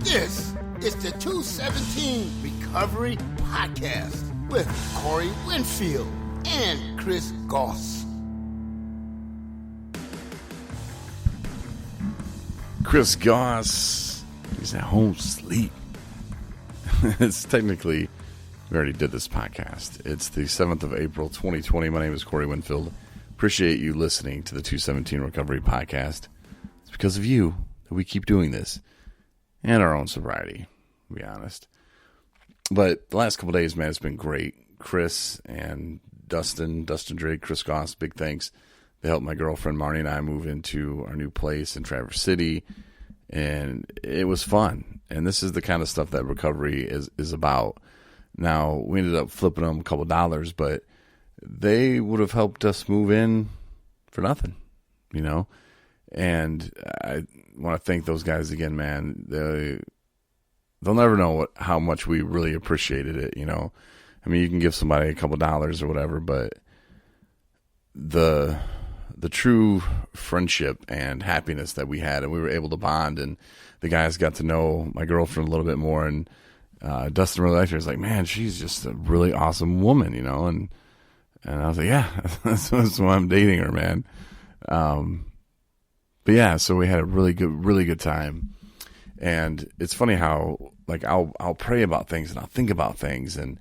This is the 217 Recovery Podcast with Corey Winfield and Chris Goss. Chris Goss, he's at home asleep. It's technically, we already did this podcast. It's the 7th of April, 2020. My name is Corey Winfield. Appreciate you listening to the 217 Recovery Podcast. It's because of you that we keep doing this. And our own sobriety, to be honest. But the last couple of days, man, it's been great. Chris and Dustin Drake, Chris Goss, big thanks. They helped my girlfriend Marnie and I move into our new place in Traverse City. And it was fun. And this is the kind of stuff that recovery is about. Now, we ended up flipping them a couple of dollars, but they would have helped us move in for nothing, you know? And I want to thank those guys again, man. They'll never know how much we really appreciated it, you know. I mean, you can give somebody a couple dollars or whatever, but the true friendship and happiness that we had, and we were able to bond, and the guys got to know my girlfriend a little bit more, and Dustin really liked her. He's like, man, she's just a really awesome woman, you know. And I was like, yeah, that's why I'm dating her, man. But yeah, so we had a really good time. And it's funny how, like, I'll pray about things and I'll think about things, and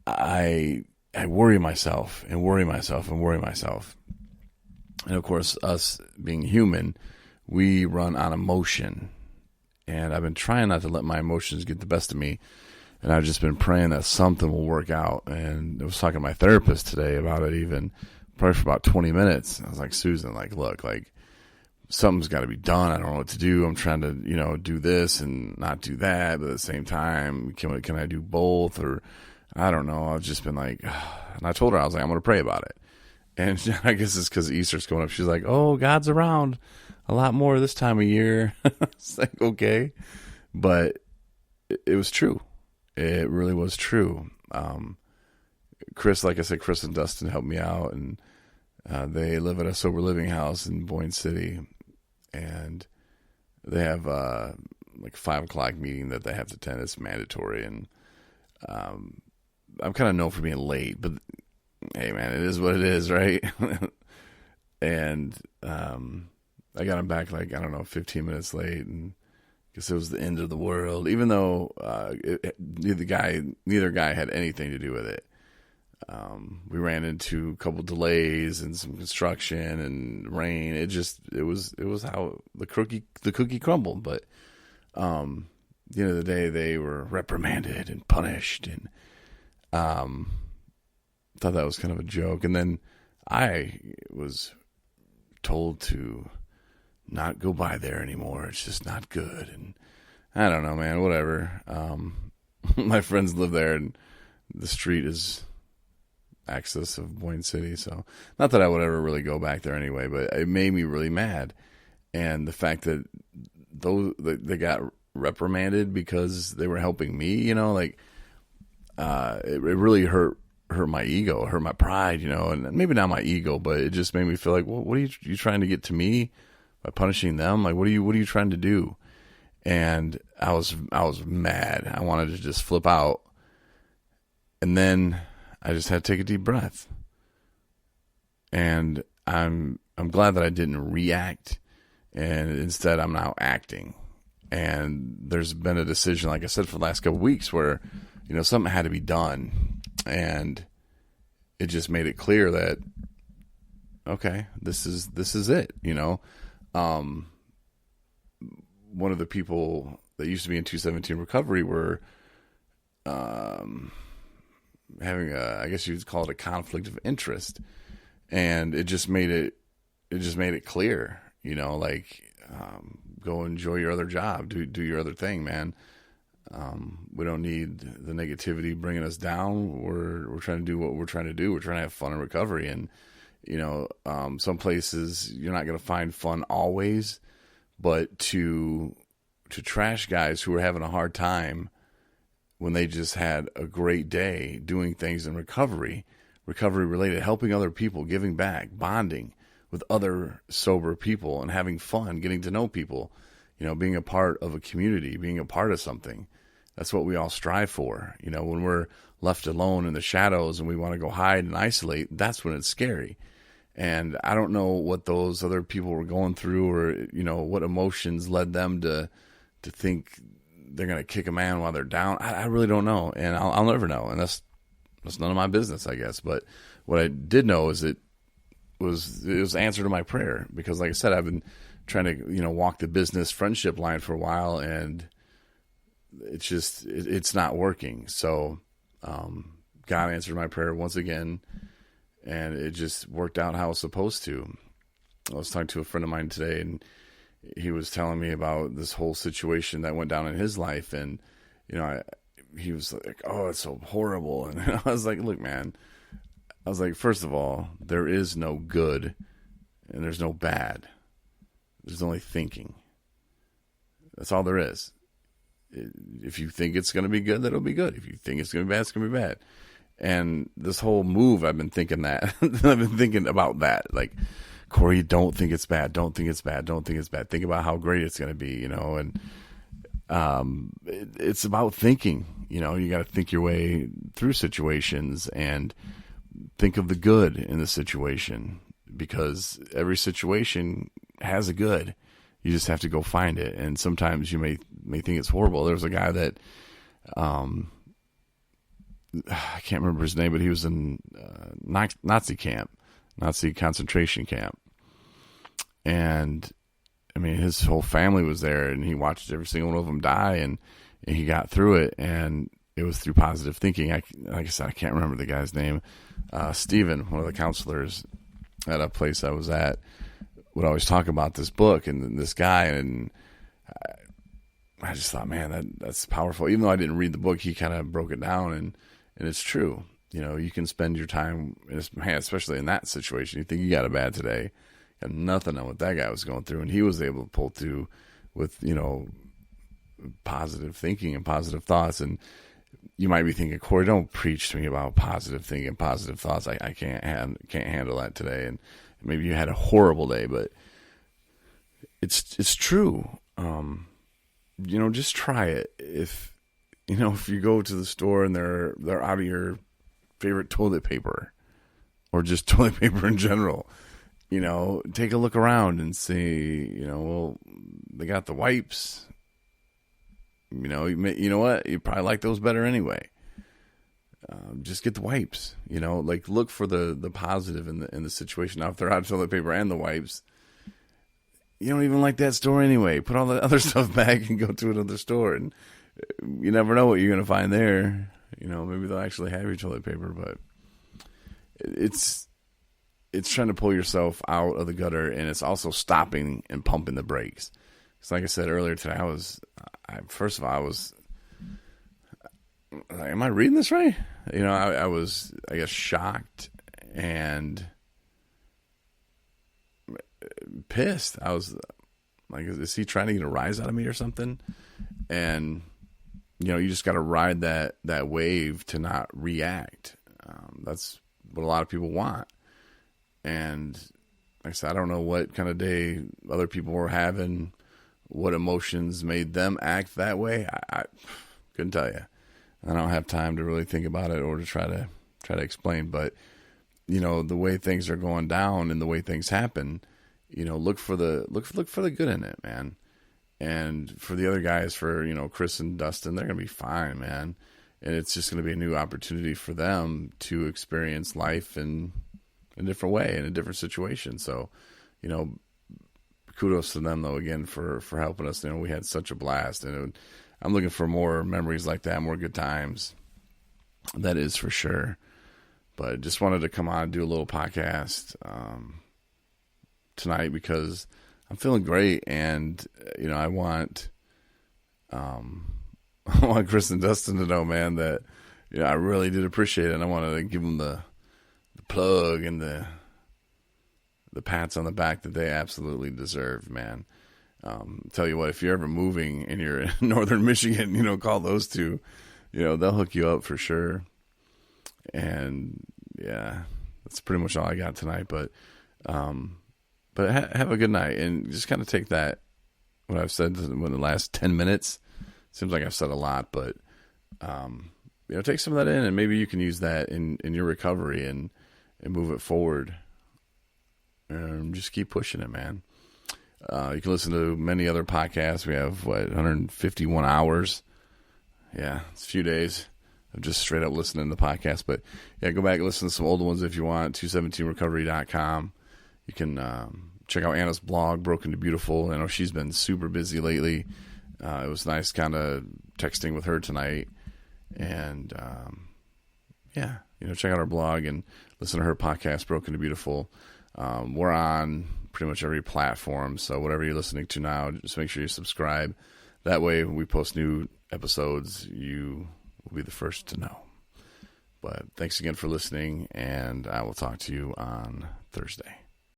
I worry myself. And of course, us being human, we run on emotion. And I've been trying not to let my emotions get the best of me. And I've just been praying that something will work out. And I was talking to my therapist today about it, even probably for about 20 minutes. I was like, Susan, like, look, like, something's got to be done. I don't know what to do. I'm trying to, you know, do this and not do that. But at the same time, can I do both? Or I don't know. I've just been like, and I told her, I was like, I'm going to pray about it. And I guess it's because Easter's coming up. She's like, oh, God's around a lot more this time of year. It's like, okay. But it was true. It really was true. Chris, like I said, Chris and Dustin helped me out, and they live at a sober living house in Boyne City, and they have like 5 o'clock meeting that they have to attend. It's mandatory, and I'm kind of known for being late, but hey, man, it is what it is, right? And I got him back like, I don't know, 15 minutes late, and I guess it was the end of the world, even though neither guy had anything to do with it. We ran into a couple delays and some construction and rain. It was how the cookie crumbled. But the end of the day, they were reprimanded and punished, and thought that was kind of a joke. And then I was told to not go by there anymore. It's just not good. And I don't know, man, whatever. My friends live there, and the street is access of Boyne City. So not that I would ever really go back there anyway, but it made me really mad. And the fact that they got reprimanded because they were helping me, you know, like, it really hurt my ego, hurt my pride, you know, and maybe not my ego, but it just made me feel like, well, what are you trying to get to me by punishing them? Like, what are you trying to do? And I was mad. I wanted to just flip out. And then I just had to take a deep breath. And I'm glad that I didn't react, and instead I'm now acting. And there's been a decision, like I said, for the last couple of weeks where, you know, something had to be done. And it just made it clear that, okay, this is it, you know. One of the people that used to be in 217 recovery were having I guess you'd call it a conflict of interest, and it just made it clear, you know, like, go enjoy your other job, do your other thing, man. We don't need the negativity bringing us down. We're trying to do what we're trying to do. We're trying to have fun in recovery, and you know, some places you're not going to find fun always, but to trash guys who are having a hard time when they just had a great day doing things in recovery related, helping other people, giving back, bonding with other sober people and having fun, getting to know people. being a part of a community, being a part of something. That's what we all strive for. When we're left alone in the shadows and we want to go hide and isolate, that's when it's scary. And I don't know what those other people were going through, or, what emotions led them to think they're going to kick a man while they're down. I really don't know. And I'll never know. And that's none of my business, I guess. But what I did know is it was the answer to my prayer, because like I said, I've been trying to, walk the business friendship line for a while, and it's just, it's not working. So, God answered my prayer once again, and it just worked out how it was supposed to. I was talking to a friend of mine today, and he was telling me about this whole situation that went down in his life. And, he was like, "Oh, it's so horrible." And I was like, "Look, man," I was like, first of all, there is no good and there's no bad. There's only thinking. That's all there is. If you think it's going to be good, then it'll be good. If you think it's going to be bad, it's going to be bad. And this whole move, I've been thinking that. I've been thinking about that. Like, Corey, don't think it's bad. Don't think it's bad. Don't think it's bad. Think about how great it's going to be, and it's about thinking. You got to think your way through situations and think of the good in the situation, because every situation has a good. You just have to go find it. And sometimes you may think it's horrible. There was a guy that, I can't remember his name, but he was in Nazi concentration camp. And I mean, his whole family was there, and he watched every single one of them die, and he got through it. And it was through positive thinking. Like I said, I can't remember the guy's name. Stephen, one of the counselors at a place I was at, would always talk about this book and this guy, and I just thought, man, that's powerful. Even though I didn't read the book, he kind of broke it down, and it's true. You can spend your time, especially in that situation. You think you got it bad today, got nothing on what that guy was going through, and he was able to pull through with positive thinking and positive thoughts. And you might be thinking, Corey, don't preach to me about positive thinking, positive thoughts. I can't handle that today. And maybe you had a horrible day, but it's true. Just try it. If you go to the store and they're out of your favorite toilet paper, or just toilet paper in general, take a look around and see, well, they got the wipes. You know what? You probably like those better anyway. Just get the wipes. Look for the positive in the situation. Now, if they're out of toilet paper and the wipes, you don't even like that store anyway. Put all the other stuff back and go to another store, and you never know what you're going to find there. Maybe they'll actually have your toilet paper, but it's trying to pull yourself out of the gutter, and it's also stopping and pumping the brakes. Because like I said earlier today, I was like, am I reading this right? I was, I guess, shocked and pissed. I was like, is he trying to get a rise out of me or something? And, you just got to ride that wave to not react. That's what a lot of people want. And like I said, I don't know what kind of day other people were having, what emotions made them act that way. I couldn't tell you. I don't have time to really think about it or to try to explain. But the way things are going down and the way things happen, look for the good in it, man. And for the other guys, for Chris and Dustin, they're gonna be fine, man. And it's just gonna be a new opportunity for them to experience life in a different way, in a different situation. So, kudos to them though, again, for helping us. We had such a blast, and I'm looking for more memories like that, more good times. That is for sure. But just wanted to come on and do a little podcast tonight because I'm feeling great, and I want Chris and Dustin to know, man, that I really did appreciate it, and I wanted to give them the plug and the pats on the back that they absolutely deserve, man. Tell you what, if you're ever moving and you're in northern Michigan, call those two. They'll hook you up for sure. And yeah, that's pretty much all I got tonight. But have a good night, and just kind of take that what I've said in the last 10 minutes. Seems like I've said a lot, but take some of that in, and maybe you can use that in your recovery and move it forward. And just keep pushing it, man. You can listen to many other podcasts. We have 151 hours. Yeah, it's a few days of just straight up listening to the podcast. But yeah, go back and listen to some older ones if you want. 217recovery.com. You can check out Anna's blog, Broken to Beautiful. I know she's been super busy lately. It was nice kind of texting with her tonight. And check out our blog and listen to her podcast, Broken to Beautiful. We're on pretty much every platform, so whatever you're listening to now, just make sure you subscribe. That way, when we post new episodes, you will be the first to know. But thanks again for listening, and I will talk to you on Thursday.